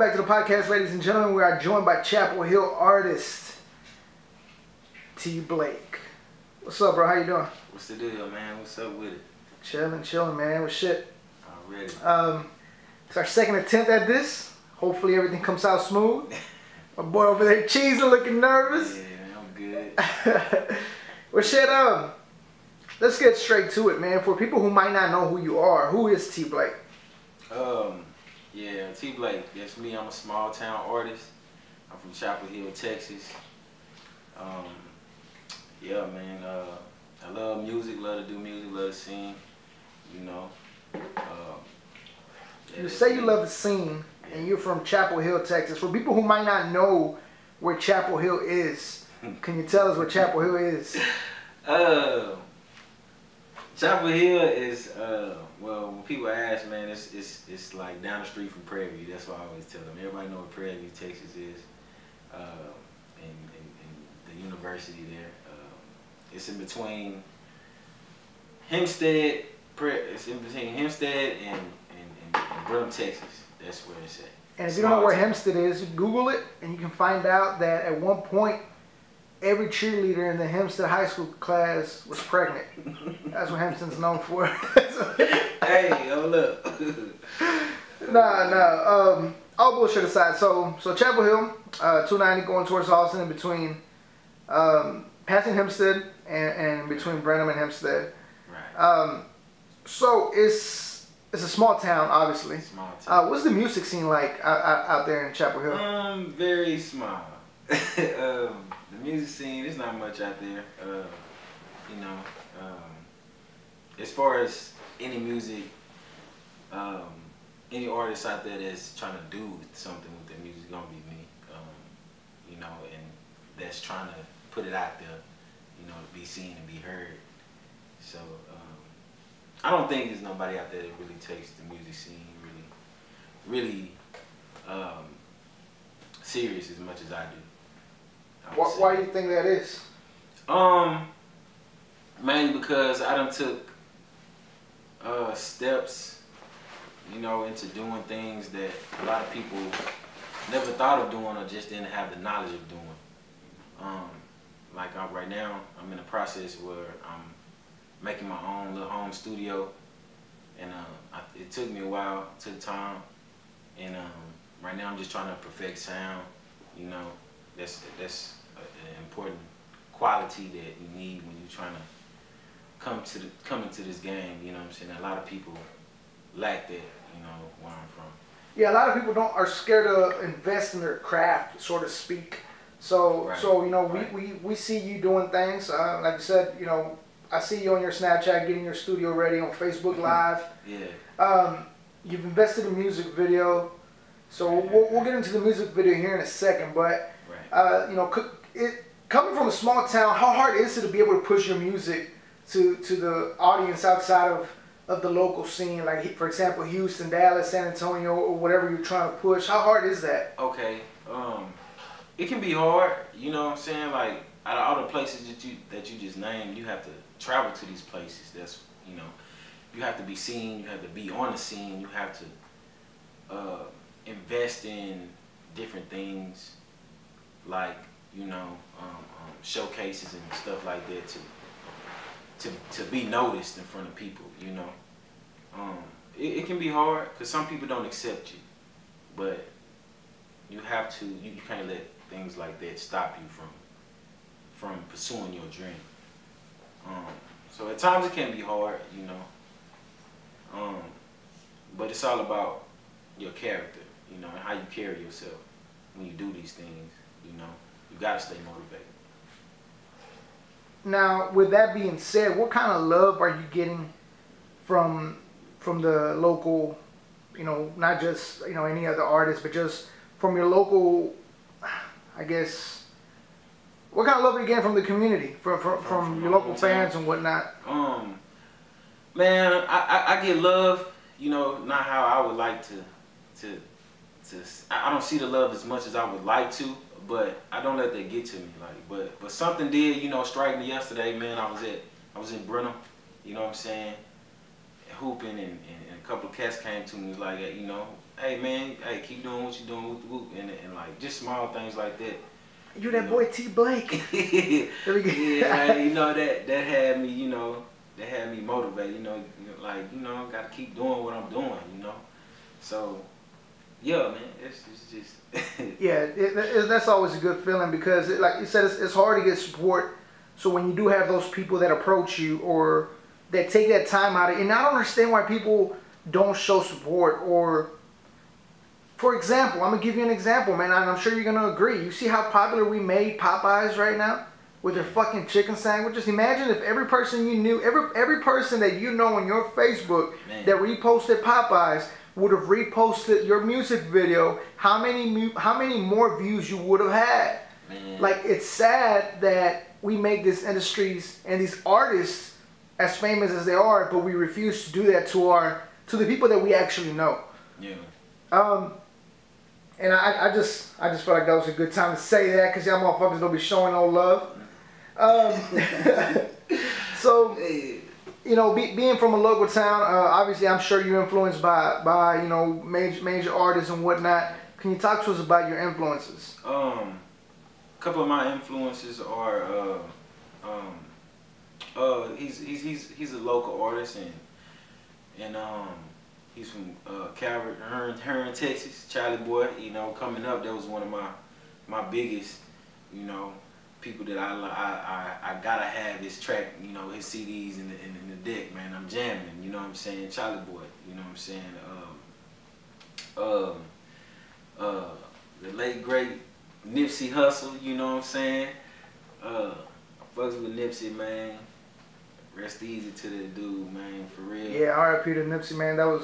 back to the podcast, ladies and gentlemen. We are joined by Chappell Hill artist T Blak. What's up, bro? How you doing? What's the deal, man? What's up with it? Chilling, man. With shit. Already. It's our second attempt at this. Hopefully everything comes out smooth. My boy over there cheesing, looking nervous. Yeah, man, I'm good. Well, shit. Let's get straight to it, man. For people who might not know who you are, who is T Blak? Yeah, T Blak. That's me. I'm a small town artist. I'm from Chappell Hill, Texas. Yeah, man. I love music. Love to do music. Love to sing. You know. You say you love to sing, and you're from Chappell Hill, Texas. For people who might not know where Chappell Hill is, can you tell us what Chappell Hill is? Chappell Hill is, well, when people ask, man, it's like down the street from Prairie View. That's what I always tell them. Everybody know what Prairie View, Texas is, and the university there. It's in between Hempstead, and Blinn, Texas. That's where it's at. And if you don't know where Hempstead is, you Google it, and you can find out that at one point, every cheerleader in the Hempstead high school class was pregnant. That's what Hempstead's known for. Hey, hold up. Nah. All bullshit aside, so Chappell Hill, 290 going towards Austin, in between passing Hempstead and between Brenham and Hempstead. Right. So it's a small town, obviously. Small town. What's the music scene like out there in Chappell Hill? Very small. The music scene, there's not much out there. You know, as far as any music, any artist out there that's trying to do something with their music, gonna be me. You know, and that's trying to put it out there, you know, to be seen and be heard. So I don't think there's nobody out there that really takes the music scene really serious as much as I do. Why do you think that is? Mainly because I done took steps, you know, into doing things that a lot of people never thought of doing or just didn't have the knowledge of doing. Like right now, I'm in a process where I'm making my own little home studio, and it took me a while, took time, and right now I'm just trying to perfect sound. You know, that's an important quality that you need when you're trying to come into this game. You know what I'm saying? A lot of people lack that. You know, where I'm from. Yeah, a lot of people are scared to invest in their craft, so to speak. So right. So you know, Right. we see you doing things. Like you said, you know, I see you on your Snapchat getting your studio ready, on Facebook Live. Yeah. You've invested in music video, so we'll get into the music video here in a second. But Right. you know, coming from a small town, how hard is it to be able to push your music to the audience outside of the local scene? Like, for example, Houston, Dallas, San Antonio, or whatever you're trying to push. How hard is that? Okay. It can be hard. You know what I'm saying? Like, out of all the places that you just named, you have to travel to these places. That's, you know, you have to be seen. You have to be on the scene. You have to invest in different things, like, you know, showcases and stuff like that to be noticed in front of people. You know, it can be hard because some people don't accept you, but you have to. You can't let things like that stop you from pursuing your dream. So at times it can be hard, you know, but it's all about your character, you know, and how you carry yourself when you do these things. You know, you gotta stay motivated. Now, with that being said, what kind of love are you getting from the local, you know, not just, you know, any other artist, but just from your local, I guess, what kind of love are you getting from the community, from your local fans and whatnot? Man, I get love, you know, not how I would like to. I don't see the love as much as I would like to, but I don't let that get to me. Like, but something did, you know, strike me yesterday, man. I was in Brenham, you know what I'm saying, hooping, and a couple of cats came to me, like, you know, hey man, hey, keep doing what you're doing, whoop, whoop, and like just small things like that. You that boy T Blak. Yeah, you know that had me, that had me motivated. Got to keep doing what I'm doing. So yeah, man, it's just. Yeah, that's always a good feeling because, like you said, it's hard to get support. So when you do have those people that approach you or that take that time out, and I don't understand why people don't show support. Or, for example, I'm gonna give you an example, man, and I'm sure you're gonna agree. You see how popular we made Popeyes right now with their fucking chicken sandwiches? Imagine if every person you knew, every person that you know on your Facebook that reposted Popeyes would have reposted your music video. How many more views you would have had? Man. Like, it's sad that we make these industries and these artists as famous as they are, but we refuse to do that to the people that we actually know. Yeah. And I just felt like that was a good time to say that because y'all motherfuckers don't be showing no love. So, being from a local town, obviously I'm sure you're influenced by major artists and whatnot. Can you talk to us about your influences? A couple of my influences are he's a local artist and he's from Calvert, Hearn, Texas. Charlie Boy, coming up, that was one of my biggest, people that I gotta have his track, his CDs in the deck, man. I'm jamming, you know what I'm saying? Charlie Boy, you know what I'm saying? The late great Nipsey Hussle, you know what I'm saying? I fucks with Nipsey, man. Rest easy to the dude, man, for real. Yeah, R.I.P. to Nipsey, man. I'm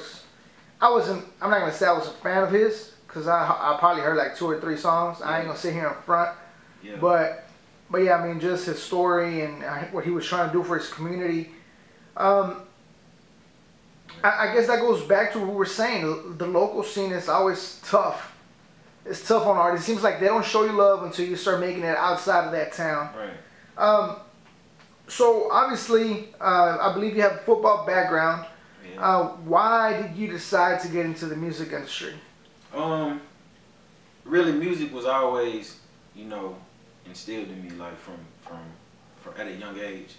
not gonna say I was a fan of his, cause I probably heard like 2 or 3 songs. Yeah. I ain't gonna sit here in front. Yeah. But yeah, I mean, just his story and what he was trying to do for his community. I guess that goes back to what we were saying. The local scene is always tough. It's tough on artists. It seems like they don't show you love until you start making it outside of that town. Right. So obviously, I believe you have a football background. Yeah. Why did you decide to get into the music industry? Really, music was always, instilled in me, like from at a young age.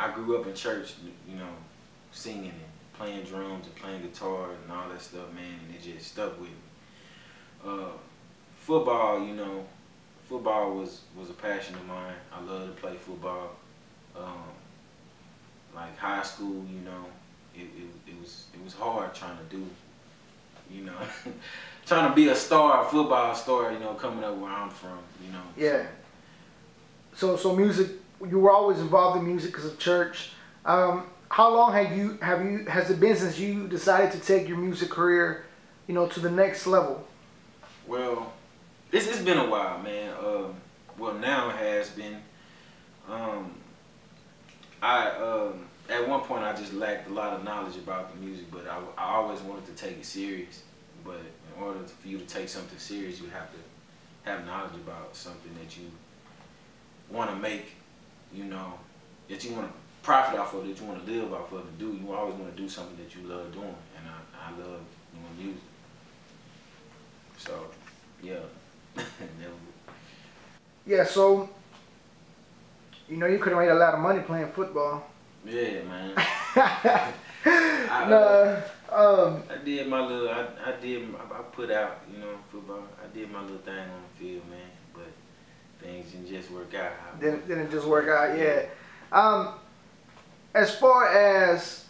I grew up in church, singing and playing drums and playing guitar and all that stuff, man, and it just stuck with me. Football, football was a passion of mine. I love to play football. Like high school, it was hard trying to do, trying to be a football star, coming up where I'm from, Yeah. So music, you were always involved in music because of church. How long has it been since you decided to take your music career, to the next level? Well, it's been a while, man. Well, now it has been. At one point I just lacked a lot of knowledge about the music, but I always wanted to take it serious. But in order for you to take something serious, you have to have knowledge about something that you want to make, that you want to profit off of, that you want to live off of, and do. You always want to do something that you love doing, and I love doing music. So, yeah. Yeah, so, you could have made a lot of money playing football. Yeah, man. I did my little, I put out, football. I did my little thing on the field, man, but things didn't just work out. Didn't just work out, yeah. As far as,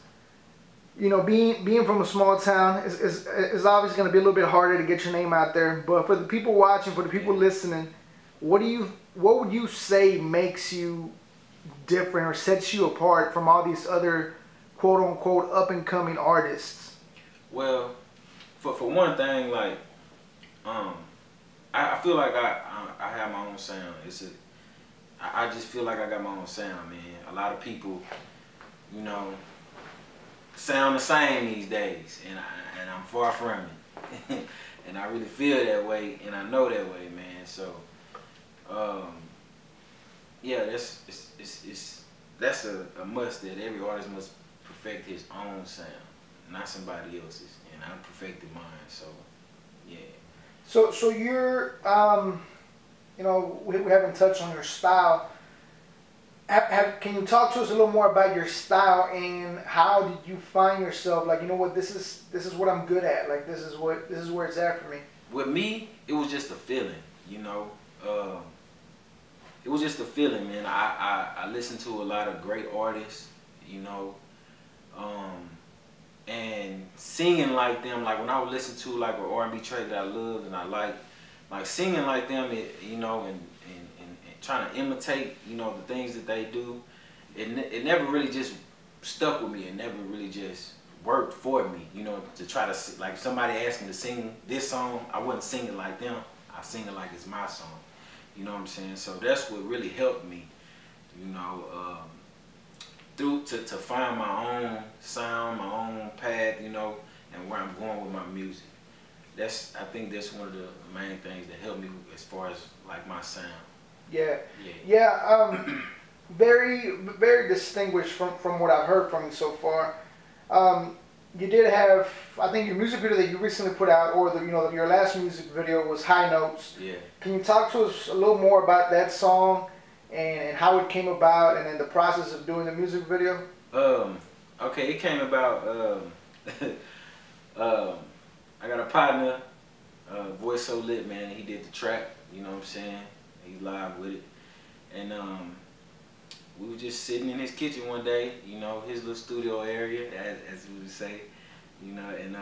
being from a small town, is obviously going to be a little bit harder to get your name out there, but for the people watching, for the people listening, what would you say makes you different or sets you apart from all these other quote-unquote up-and-coming artists? Well, for one thing, like, I feel like I have my own sound. I just feel like I got my own sound, man. A lot of people, sound the same these days, and I'm far from it. And I really feel that way, and I know that way, man. So, yeah, that's a must that every artist must perfect his own sound. not somebody else's, and I perfected mine. So, yeah. So you're, you know, we haven't touched on your style. Can you talk to us a little more about your style and how did you find yourself? Like, you know what, this is what I'm good at. Like, this is where it's at for me. With me, it was just a feeling, you know. It was just a feeling, man. I listened to a lot of great artists, you know, and singing like them. Like when I would listen to like an R&B track that I loved and I like singing like them, you know, and trying to imitate, you know, the things that they do. It never really just stuck with me. It never really just worked for me, you know, to try to, like, if somebody asked me to sing this song, I wouldn't sing it like them. I sing it like it's my song. You know what I'm saying? So that's what really helped me, you know, to find my own sound, my own path, you know, and where I'm going with my music. I think that's one of the main things that helped me as far as like my sound. Yeah. Yeah. Very, very distinguished from what I've heard from you so far. You did have, I think, your music video that you recently put out, or your last music video was High Notes. Yeah. Can you talk to us a little more about that song and how it came about, and then the process of doing the music video? Okay, it came about. I got a partner, Voice So Lit, man. He did the track. You know what I'm saying? He's live with it, and we were just sitting in his kitchen one day, you know, his little studio area, as we would say, you know, and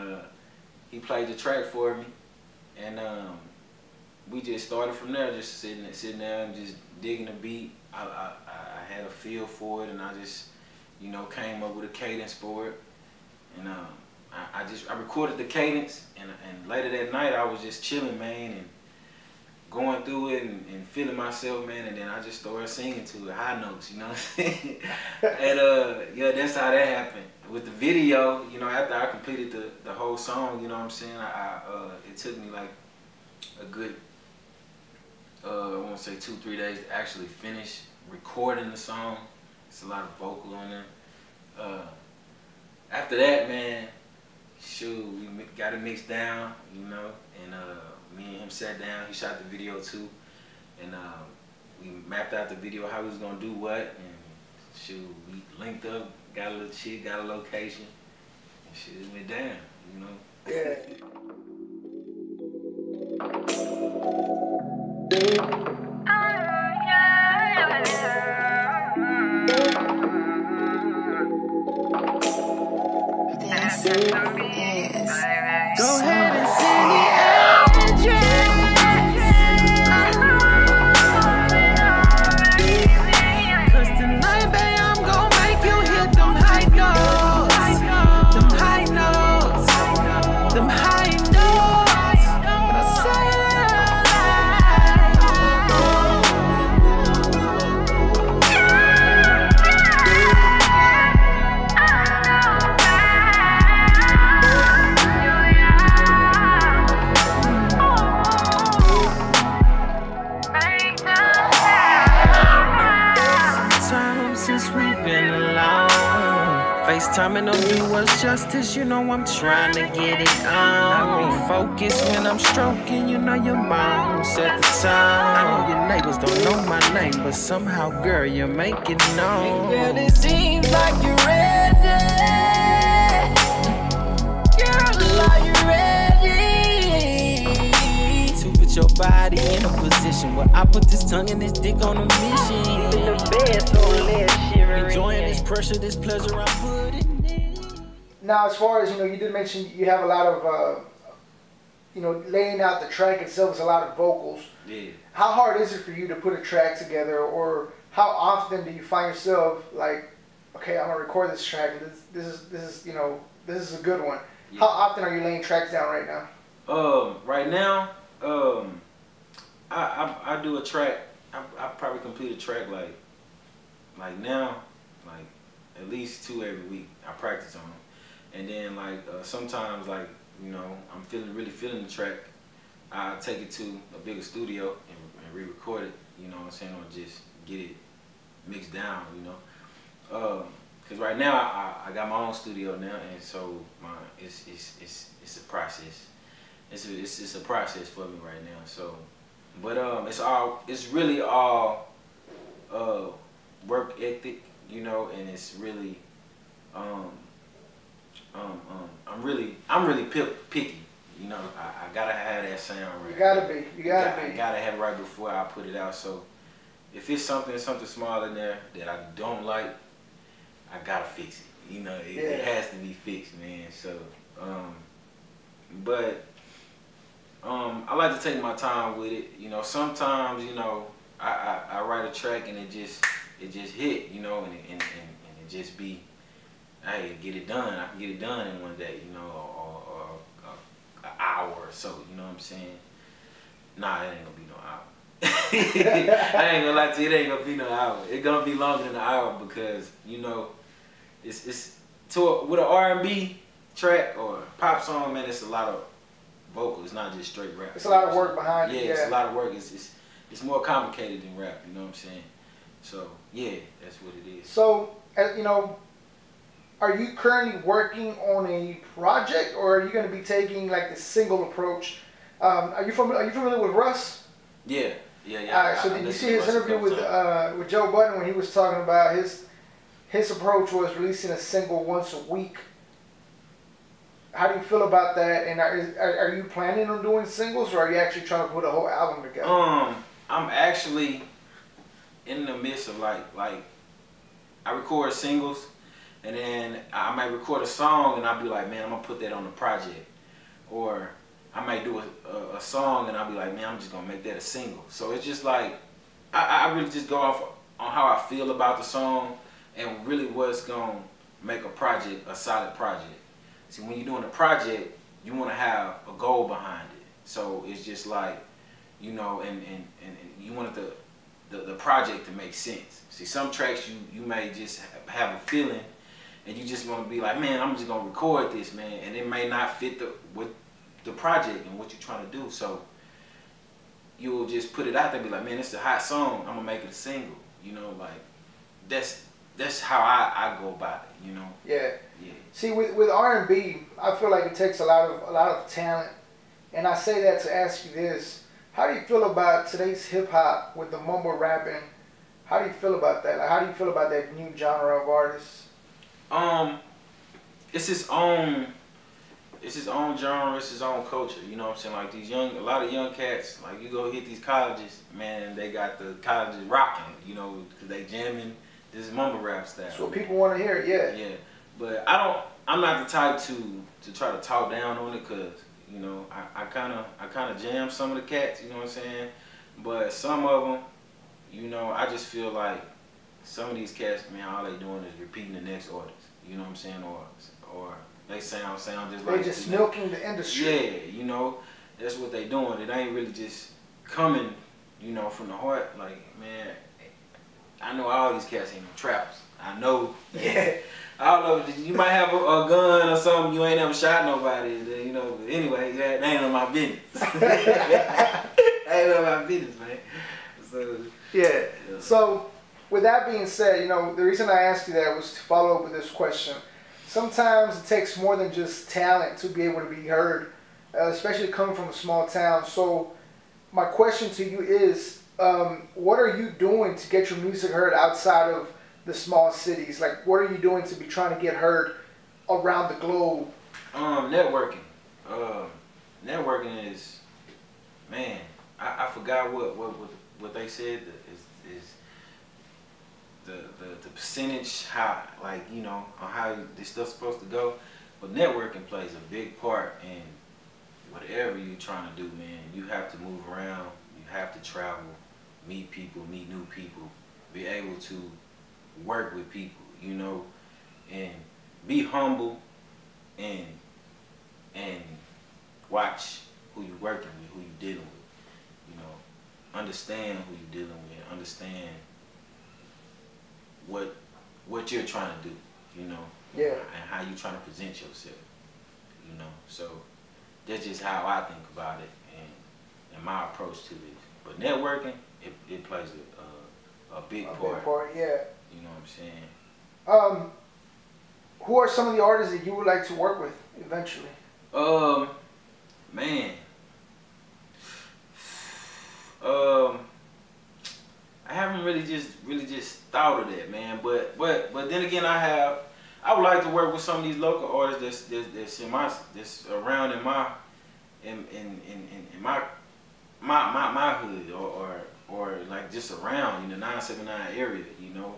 he played the track for me, and we just started from there, just sitting there and just digging the beat. I had a feel for it, and I just, you know, came up with a cadence for it, and I recorded the cadence, and later that night I was just chilling, man, and going through it and feeling myself, man, and then I just started singing to it, high notes, you know what I'm saying? And yeah, that's how that happened. With the video, you know, after I completed the whole song, you know what I'm saying, it took me like a good, I want to say 2-3 days to actually finish recording the song. It's a lot of vocal on there. After that, man, shoot, we got it mixed down, you know, and me and him sat down. He shot the video too, and we mapped out the video, how we was gonna do what, and shoot, we linked up, got a little shit, got a location, and shit went down, you know. Yeah. Go ahead and send the address. 'Cause tonight, babe, I'm gonna make you hit them high notes. Them high notes. Them high notes. But I say Facetiming don't do us justice, you know I'm trying to get it on. I refocus when I'm stroking, you know your mom set the tone. I know your neighbors don't know my name, but somehow, girl, you make it known. Girl, it seems like you're ready. Girl, are you ready to put your body in a position where I put this tongue and this dick on a mission? Enjoying this pressure, this pleasure I put in it. Now, as far as, you know, you did mention you have a lot of, you know, laying out the track itself is a lot of vocals. Yeah. How hard is it for you to put a track together, or how often do you find yourself like, okay, I'm gonna record this track. This is you know, this is a good one. Yeah. How often are you laying tracks down right now? Right now, I do a track. I probably complete a track like now, like at least 2 every week. I practice on them, and then like sometimes, like, you know, I'm really feeling the track, I take it to a bigger studio and re-record it. You know what I'm saying, or just get it mixed down. You know, Cause right now I got my own studio now, and so it's a process. It's a process for me right now. So, but it's really all work ethic, you know, and it's really I'm really picky. You know, I gotta have that sound right. You gotta be. You gotta be. I gotta have it right before I put it out. So if it's something small in there that I don't like, I gotta fix it. You know, it has to be fixed, man. So, but I like to take my time with it. You know, sometimes, you know, I write a track and it just hit, you know, and it just be, hey, get it done. I can get it done in one day, you know, or an hour or so. You know what I'm saying? Nah, it ain't gonna be no hour. I ain't gonna lie to you, it ain't gonna be no hour. It's gonna be longer than an hour because, you know, it's with an R&B track or pop song, man, it's a lot of vocals. It's not just straight rap. It's a lot of work behind it. Yeah, it's a lot of work. It's more complicated than rap. You know what I'm saying? So yeah, that's what it is. So you know, are you currently working on a project, or are you going to be taking like the single approach? Are you familiar with Russ? Yeah. So did you see his interview with Joe Budden when he was talking about his approach was releasing a single once a week? How do you feel about that? And are you planning on doing singles, or are you actually trying to put a whole album together? I'm actually in the midst of like I record singles, and then I might record a song, and I'll be like, man, I'm gonna put that on the project, or I might do a song, and I'll be like, man, I'm just gonna make that a single. So it's just like I really just go off on how I feel about the song, and really what's gonna make a project a solid project. See, when you're doing a project, you want to have a goal behind it. So it's just like, you know, and you want the project to make sense. See, some tracks you may just have a feeling, and you just want to be like, man, I'm just gonna record this, man, and it may not fit with the project and what you're trying to do. So you'll just put it out there, and be like, man, it's a hot song, I'm gonna make it a single. You know, like that's how I go about it, you know. Yeah. See, with R&B, I feel like it takes a lot of talent, and I say that to ask you this: how do you feel about today's hip hop with the mumble rapping? How do you feel about that? Like, how do you feel about that new genre of artists? It's its own genre, it's its own culture. You know what I'm saying? Like a lot of young cats, like you go hit these colleges, man, they got the colleges rocking, you know, because they jamming this mumble rap style. That's what people want to hear, yeah. Yeah, but I'm not the type to try to talk down on it, because, you know, I kind of jam some of the cats, you know what I'm saying? But some of them, you know, I just feel like some of these cats, man, all they doing is repeating the next artist, you know what I'm saying? Or they sound just like... They just milking the industry. Yeah, you know, that's what they doing. It ain't really just coming, you know, from the heart. Like, man, I know all these cats ain't no trappers. I know. Yeah. All of it. You might have a gun or something. You ain't never shot nobody. You know. But anyway, that ain't on my business. That ain't on my business, man. So. Yeah. So, with that being said, you know, the reason I asked you that was to follow up with this question. Sometimes it takes more than just talent to be able to be heard, especially coming from a small town. So, my question to you is, what are you doing to get your music heard outside of the small cities? Like, what are you doing to be trying to get heard around the globe? Networking. Networking is, man, I forgot what they said is the percentage, how, like, you know, on how this stuff's supposed to go. But networking plays a big part in whatever you're trying to do, man. You have to move around, you have to travel, meet people, meet new people, be able to work with people, you know, and be humble and watch who you're working with, who you're dealing with, you know, understand who you're dealing with, understand what you're trying to do, you know, yeah, and how you're trying to present yourself, you know. So that's just how I think about it and my approach to it. But networking, it plays a big part. Big part, yeah. You know what I'm saying? who are some of the artists that you would like to work with eventually? Man. I haven't really just thought of that, man. But then again, I would like to work with some of these local artists that's around in my my hood or like just around in the 979 area, you know.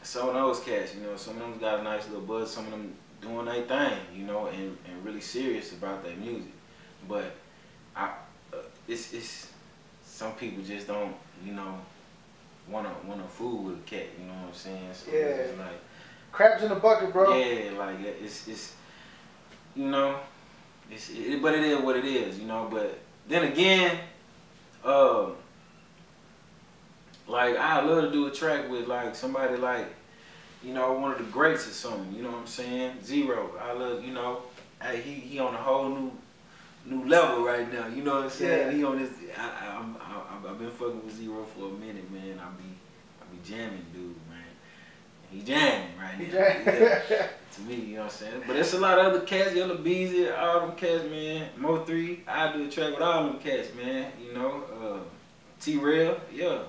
Some of those cats, you know, some of them got a nice little buzz, some of them doing their thing, you know, and really serious about their music. But it's some people just don't, you know, wanna fool with a cat, you know what I'm saying? So yeah. It's like crabs in the bucket, bro. Yeah, like it's you know, but it is what it is, you know. But then again, like I love to do a track with like somebody like, you know, one of the greats or something, you know what I'm saying? Zero. I love, you know, hey, he on a whole new level right now, you know what I'm saying? Yeah. He on this. I've been fucking with Zero for a minute, man. I be jamming, dude, man. He jamming right now. Yeah. To me, you know what I'm saying? But there's a lot of other cats, Yellow Beezy, all them cats, man. Mo 3, I do a track with all them cats, man. You know, T Real, yeah.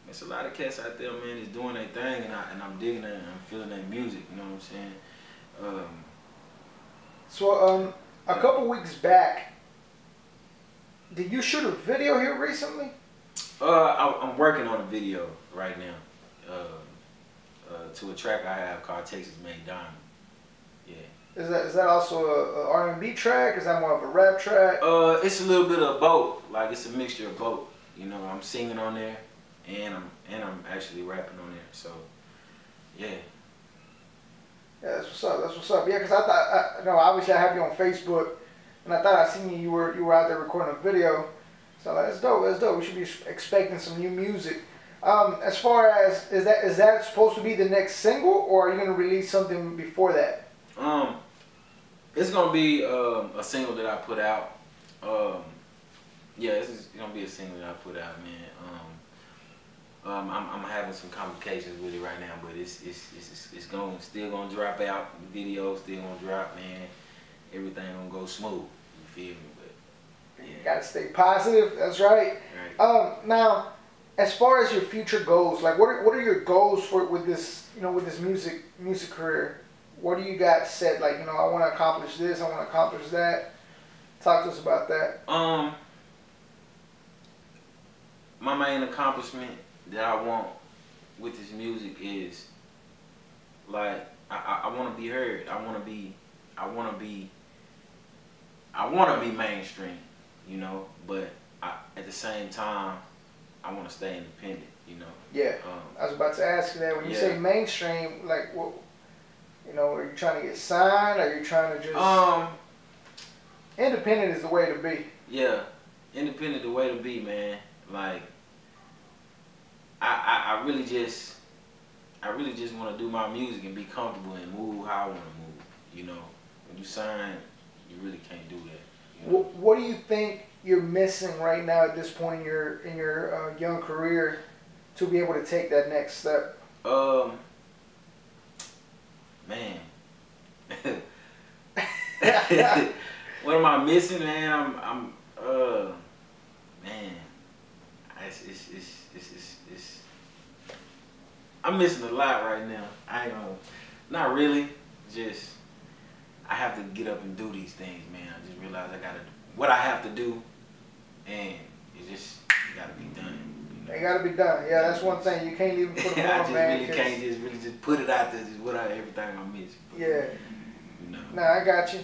There's a lot of cats out there, man, that's doing their thing, and I'm digging it, and I'm feeling their music, you know what I'm saying? So, a couple weeks back, did you shoot a video here recently? I'm working on a video right now to a track I have called Texas Made Diamond. Yeah. Is that also a R&B track? Is that more of a rap track? It's a little bit of both. Like it's a mixture of both. You know, I'm singing on there, and I'm actually rapping on there. So, yeah. Yeah, that's what's up. That's what's up. Yeah, because I thought, you know, obviously I have you on Facebook, and I thought I seen you were out there recording a video. So like, that's dope. That's dope. We should be expecting some new music. As far as is that supposed to be the next single, or are you gonna release something before that? It's gonna be a single that I put out. Yeah, it's gonna be a single that I put out, man. I'm having some complications with it right now, but it's still gonna drop out. The video still gonna drop, man. Everything gonna go smooth. You feel me? But yeah. You gotta stay positive. That's right. Right. Now, as far as your future goals, like what are your goals with this, you know, with this music career? What do you got set? Like, you know, I want to accomplish this. I want to accomplish that. Talk to us about that. My main accomplishment that I want with this music is like I want to be heard. I want to be mainstream, you know. But at the same time, I want to stay independent, you know. Yeah. I was about to ask you that. When you say mainstream, like what? You know, are you trying to get signed? Are you trying to just independent is the way to be. Yeah, independent the way to be, man. Like I really just want to do my music and be comfortable and move how I want to move. You know, when you sign, you really can't do that. You know? What do you think you're missing right now at this point in your young career to be able to take that next step? Man. What am I missing, man? Man. I'm missing a lot right now. I ain't gonna, not really. Just I have to get up and do these things, man. I just realized I gotta what I have to do, and it just gotta be done. You know? It gotta be done. Yeah, that's one thing you can't even put them I on, just man. really can't just put it out there. Just everything I miss. But, yeah. You know. Nah, I got you.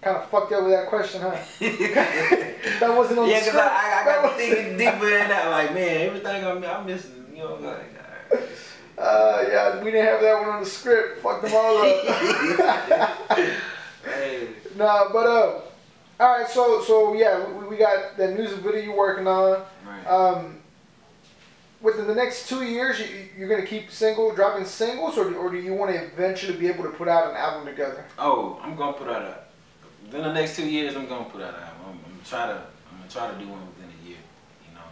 Kind of fucked up with that question, huh? That wasn't on the script. Yeah, cause I got thinking deeper in that. Like, man, everything I'm missing. You know, like. Yeah, we didn't have that one on the script. Fucked them all up. Hey. Nah, but all right. So yeah, we got that music video you're working on. Right. Within the next 2 years, you're gonna keep dropping singles, or do you want to eventually be able to put out an album together? Oh, I'm gonna put out within the next 2 years. I'm gonna put out an album. I'm gonna try to do one within a year. You know,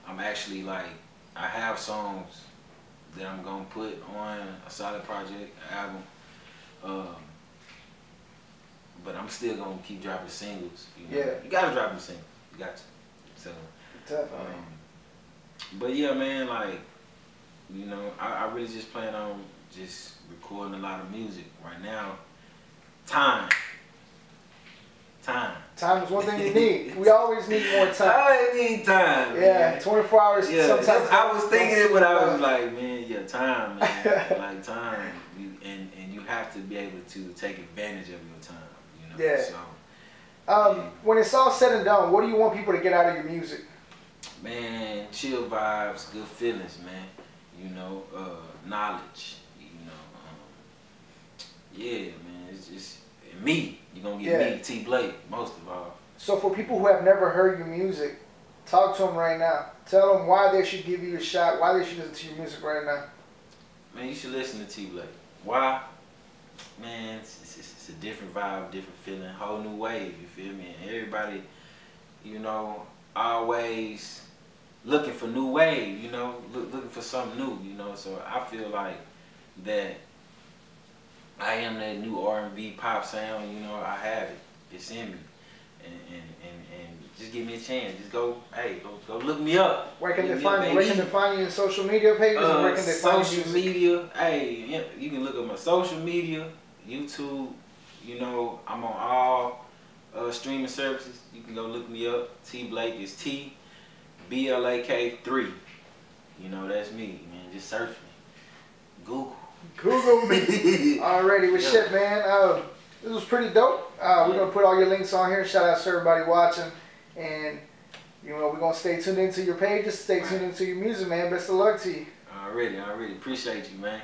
I'm actually like I have songs that I'm gonna put on a solid project, an album. But I'm still gonna keep dropping singles. You know? Yeah. You gotta drop them singles. You got to. So. Definitely. But yeah, man, like, you know, I really just plan on just recording a lot of music right now. Time is one thing you need. We always need more time. I need time. Yeah, man. 24 hours. Yeah, sometimes I was thinking it, but I was like, man, yeah, time, man. Like time, and you have to be able to take advantage of your time. You know. Yeah. So, when it's all said and done, what do you want people to get out of your music? Man, chill vibes, good feelings, man. You know, knowledge. You know, yeah, man. It's just me. You're gonna get me, T Blak, most of all. So for people who have never heard your music, talk to them right now. Tell them why they should give you a shot. Why they should listen to your music right now. Man, you should listen to T Blak. Why? Man, it's a different vibe, different feeling, whole new wave. You feel me? And everybody, you know, always looking for new wave. You know, looking for something new. You know, so I feel like that I am that new R&B pop sound. You know, I have it. It's in me. And just give me a chance. Just go, hey, go look me up. Where can they find you? Where can they find you in social media pages? Where can they find you? Social media. Hey, you can look at my social media, YouTube. You know, I'm on all streaming services. You can go look me up. T Blak is T Blak3. You know, that's me, man. Just search me. Google me. Alrighty, well, shit, man. This was pretty dope. We're going to put all your links on here. Shout out to everybody watching. And, you know, we're going to stay tuned into your pages. Stay tuned into your music, man. Best of luck to you. Already. Appreciate you, man.